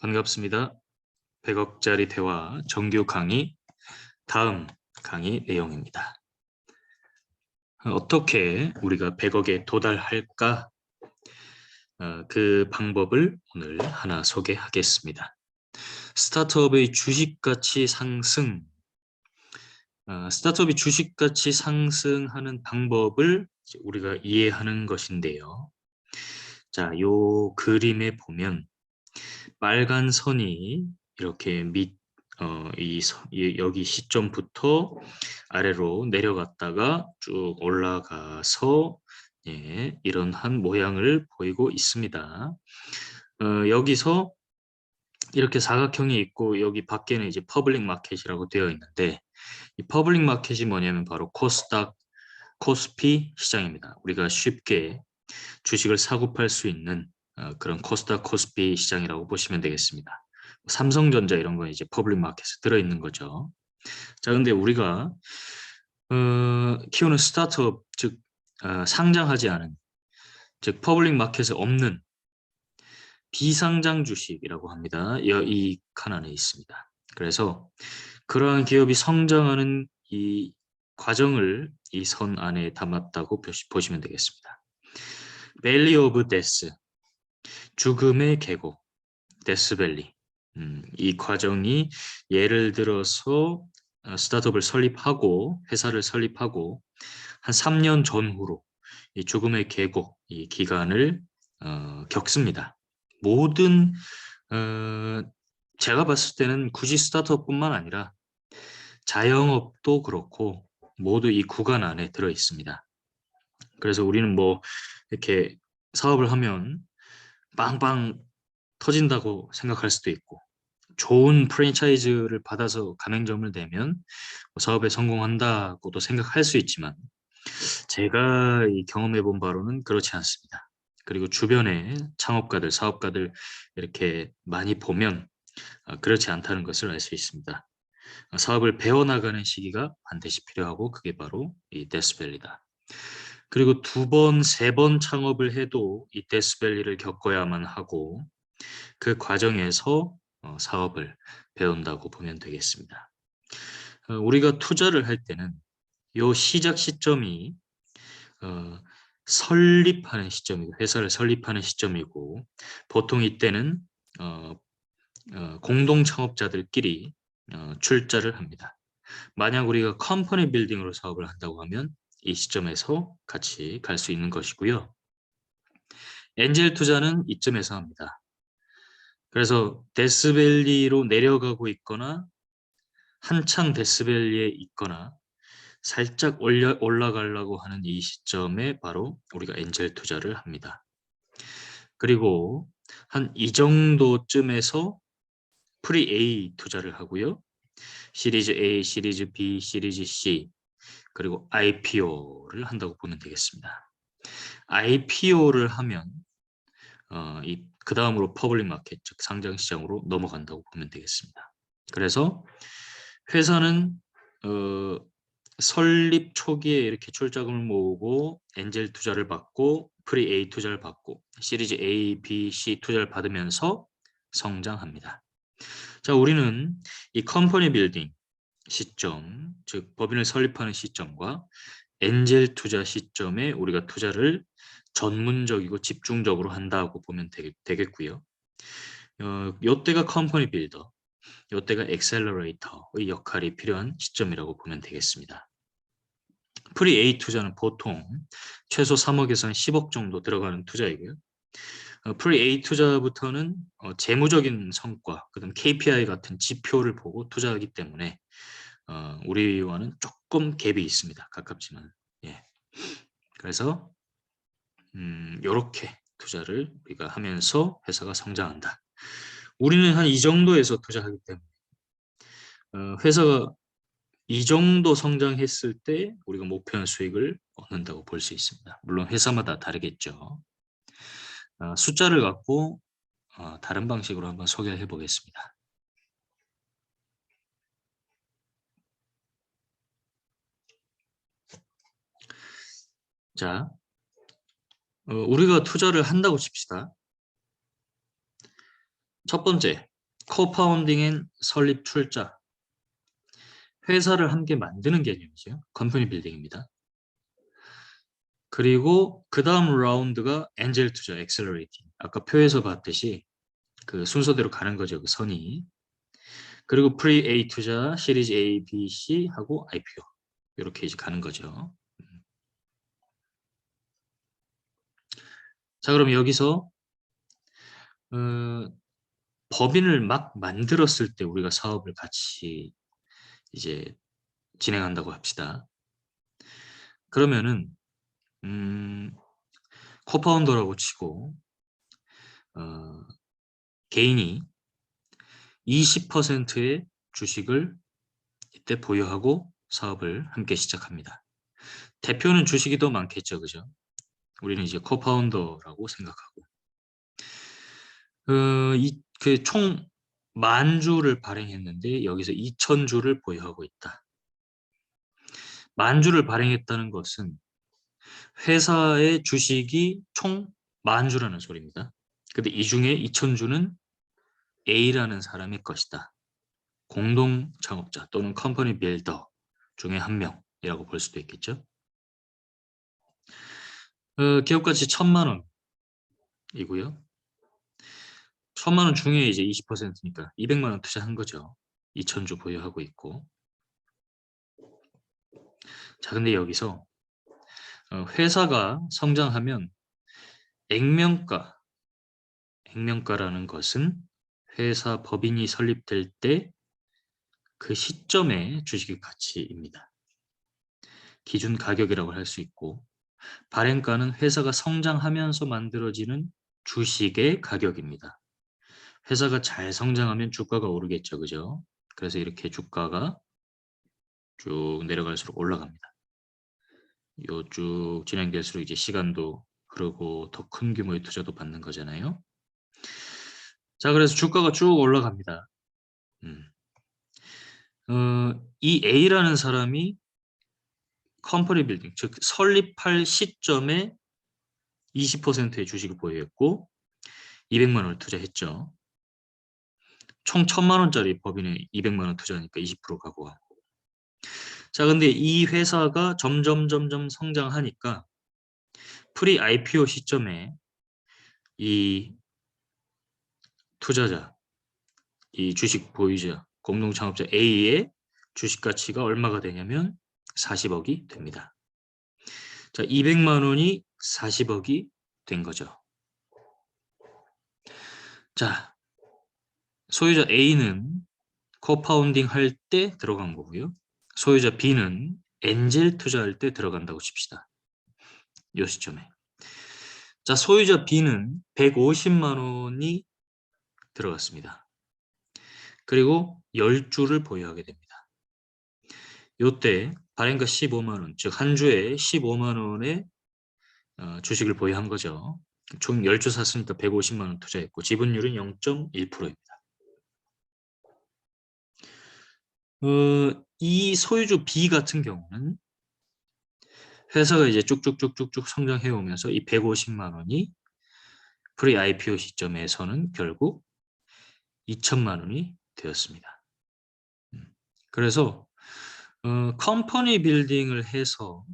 반갑습니다. 100억짜리 대화 정규 강의 다음 강의 내용입니다. 어떻게 우리가 100억에 도달할까? 그 방법을 오늘 하나 소개하겠습니다. 스타트업의 주식가치 상승, 스타트업이 주식가치 상승하는 방법을 우리가 이해하는 것인데요. 자, 요 그림에 보면 빨간 선이 이렇게 여기 시점부터 아래로 내려갔다가 쭉 올라가서 이런 한 모양을 보이고 있습니다. 여기서 이렇게 사각형이 있고 여기 밖에는 이제 퍼블릭 마켓이라고 되어 있는데 이 퍼블릭 마켓이 뭐냐면 바로 코스닥, 코스피 시장입니다. 우리가 쉽게 주식을 사고 팔 수 있는 그런 코스닥 코스피 시장이라고 보시면 되겠습니다. 삼성전자 이런 거 이제 퍼블릭 마켓에 들어있는 거죠. 자, 근데 우리가 키우는 스타트업, 즉 상장하지 않은, 즉 퍼블릭 마켓에 없는 비상장 주식이라고 합니다. 이 칸 안에 있습니다. 그래서 그러한 기업이 성장하는 이 과정을 이 선 안에 담았다고 보시면 되겠습니다. 밸리 오브 데스, 죽음의 계곡, 데스밸리. 이 과정이 예를 들어서 스타트업을 설립하고 회사를 설립하고 한 3년 전후로 이 죽음의 계곡 이 기간을 겪습니다. 모든 제가 봤을 때는 굳이 스타트업뿐만 아니라 자영업도 그렇고 모두 이 구간 안에 들어 있습니다. 그래서 우리는 뭐 이렇게 사업을 하면 빵빵 터진다고 생각할 수도 있고 좋은 프랜차이즈를 받아서 가맹점을 내면 사업에 성공한다고도 생각할 수 있지만 제가 경험해 본 바로는 그렇지 않습니다. 그리고 주변에 창업가들, 사업가들 이렇게 많이 보면 그렇지 않다는 것을 알 수 있습니다. 사업을 배워나가는 시기가 반드시 필요하고 그게 바로 이 데스밸리다. 그리고 두 번, 세 번 창업을 해도 이 데스밸리를 겪어야만 하고 그 과정에서 사업을 배운다고 보면 되겠습니다. 우리가 투자를 할 때는 요 시작 시점이 설립하는 시점이고 회사를 설립하는 시점이고 보통 이때는 공동 창업자들끼리 출자를 합니다. 만약 우리가 컴퍼니 빌딩으로 사업을 한다고 하면 이 시점에서 같이 갈 수 있는 것이고요. 엔젤 투자는 이쯤에서 합니다. 그래서 데스밸리로 내려가고 있거나 한창 데스밸리에 있거나 살짝 올라가려고 하는 이 시점에 바로 우리가 엔젤 투자를 합니다. 그리고 한 이 정도쯤에서 프리 A 투자를 하고요. 시리즈 A, 시리즈 B, 시리즈 C 그리고 IPO를 한다고 보면 되겠습니다. IPO를 하면 그 다음으로 퍼블릭 마켓, 즉 상장 시장으로 넘어간다고 보면 되겠습니다. 그래서 회사는 설립 초기에 이렇게 출자금을 모으고 엔젤 투자를 받고 프리 A 투자를 받고 시리즈 A, B, C 투자를 받으면서 성장합니다. 자, 우리는 이 컴퍼니 빌딩 시점, 즉 법인을 설립하는 시점과 엔젤 투자 시점에 우리가 투자를 전문적이고 집중적으로 한다고 보면 되겠고요. 요때가 컴퍼니 빌더, 요때가 엑셀러레이터의 역할이 필요한 시점이라고 보면 되겠습니다. 프리 A 투자는 보통 최소 3억에서 10억 정도 들어가는 투자이고요. 프리 A 투자부터는 재무적인 성과, 그다음 KPI 같은 지표를 보고 투자하기 때문에 우리와는 조금 갭이 있습니다. 가깝지만. 예. 그래서 이렇게 투자를 우리가 하면서 회사가 성장한다. 우리는 한 이 정도에서 투자하기 때문에 회사가 이 정도 성장했을 때 우리가 목표한 수익을 얻는다고 볼 수 있습니다. 물론 회사마다 다르겠죠. 숫자를 갖고 다른 방식으로 한번 소개해 보겠습니다. 자, 우리가 투자를 한다고 칩시다. 첫 번째, 코파운딩엔 설립 출자. 회사를 함께 만드는 개념이죠. 컴퍼니 빌딩입니다. 그리고 그 다음 라운드가 엔젤 투자, 엑셀러레이팅. 아까 표에서 봤듯이 그 순서대로 가는 거죠. 그 선이. 그리고 프리 A 투자, 시리즈 A, B, C 하고 IPO. 이렇게 이제 가는 거죠. 자, 그럼 여기서 법인을 막 만들었을 때 우리가 사업을 같이 이제 진행한다고 합시다. 그러면은 코파운더라고 치고 개인이 20%의 주식을 이때 보유하고 사업을 함께 시작합니다. 대표는 주식이 더 많겠죠, 그죠? 우리는 이제 코파운더라고 생각하고 총 10,000주를 발행했는데 여기서 2,000주를 보유하고 있다. 10,000주를 발행했다는 것은 회사의 주식이 총 10,000주라는 소리입니다. 근데 이 중에 2,000주는 A라는 사람의 것이다. 공동 창업자 또는 컴퍼니 빌더 중에 한 명이라고 볼 수도 있겠죠. 기업 가치 1,000만 원이고요. 1,000만 원 중에 이제 20%니까 200만 원 투자한 거죠. 2,000주 보유하고 있고. 자, 근데 여기서 회사가 성장하면 액면가라는 것은 회사 법인이 설립될 때 그 시점의 주식의 가치입니다. 기준 가격이라고 할 수 있고 발행가는 회사가 성장하면서 만들어지는 주식의 가격입니다. 회사가 잘 성장하면 주가가 오르겠죠, 그죠? 그래서 이렇게 주가가 쭉 내려갈수록 올라갑니다. 요 쭉 진행될수록 이제 시간도 흐르고 더 큰 규모의 투자도 받는 거잖아요. 자, 그래서 주가가 쭉 올라갑니다. 이 A라는 사람이 컴퍼니 빌딩, 즉 설립할 시점에 20%의 주식을 보유했고 200만 원을 투자했죠. 총 1,000만 원짜리 법인에 200만 원 투자하니까 20% 가고 하고. 자, 근데 이 회사가 점점 성장하니까 프리 IPO 시점에 이 투자자, 이 주식 보유자, 공동 창업자 A의 주식 가치가 얼마가 되냐면 40억이 됩니다. 자, 200만 원이 40억이 된 거죠. 자, 소유자 A는 코파운딩 할 때 들어간 거고요. 소유자 B는 엔젤 투자할 때 들어간다고 칩시다. 이 시점에. 자, 소유자 B는 150만 원이 들어갔습니다. 그리고 10주를 보유하게 됩니다. 이때 발행가 15만 원, 즉 한 주에 15만 원의 주식을 보유한 거죠. 총 10주 샀으니까 150만 원 투자했고 지분율은 0.1%입니다. 이 소유주 B 같은 경우는 회사가 이제 쭉쭉쭉쭉쭉 성장해 오면서 이 150만 원이 프리 IPO 시점에서는 결국 2천만 원이 되었습니다. 그래서 컴퍼니 빌딩을 해서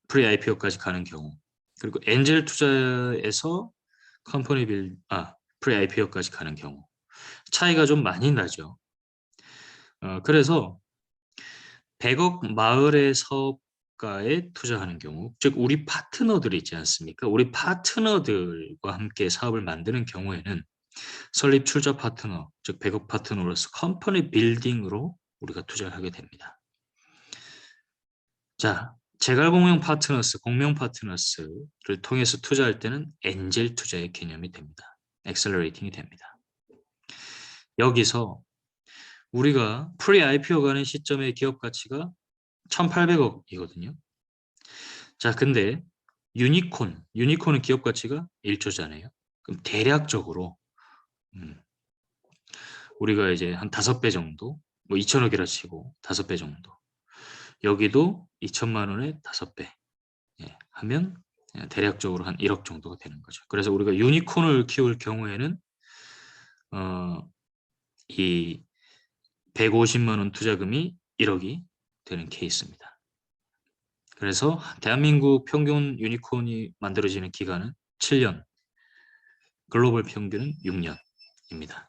프리 IPO까지 가는 경우 그리고 엔젤 투자에서 프리 IPO까지 가는 경우 차이가 좀 많이 나죠. 그래서 100억 마을의 사업가에 투자하는 경우, 즉 우리 파트너들이 있지 않습니까? 우리 파트너들과 함께 사업을 만드는 경우에는 설립 출자 파트너, 즉 100억 파트너로서 컴퍼니 빌딩으로 우리가 투자를 하게 됩니다. 자, 재갈공명 파트너스, 공명 파트너스를 통해서 투자할 때는 엔젤 투자의 개념이 됩니다. 엑셀러레이팅이 됩니다. 여기서 우리가 프리 IPO 가는 시점의 기업 가치가 1,800억이거든요. 자, 근데 유니콘은 기업 가치가 1조잖아요. 그럼 대략적으로 우리가 이제 한 5배 정도, 뭐 2천억이라 치고 5배 정도. 여기도 2천만 원에 5배 하면 대략적으로 한 1억 정도가 되는 거죠. 그래서 우리가 유니콘을 키울 경우에는 이 150만 원 투자금이 1억이 되는 케이스입니다. 그래서 대한민국 평균 유니콘이 만들어지는 기간은 7년, 글로벌 평균은 6년입니다.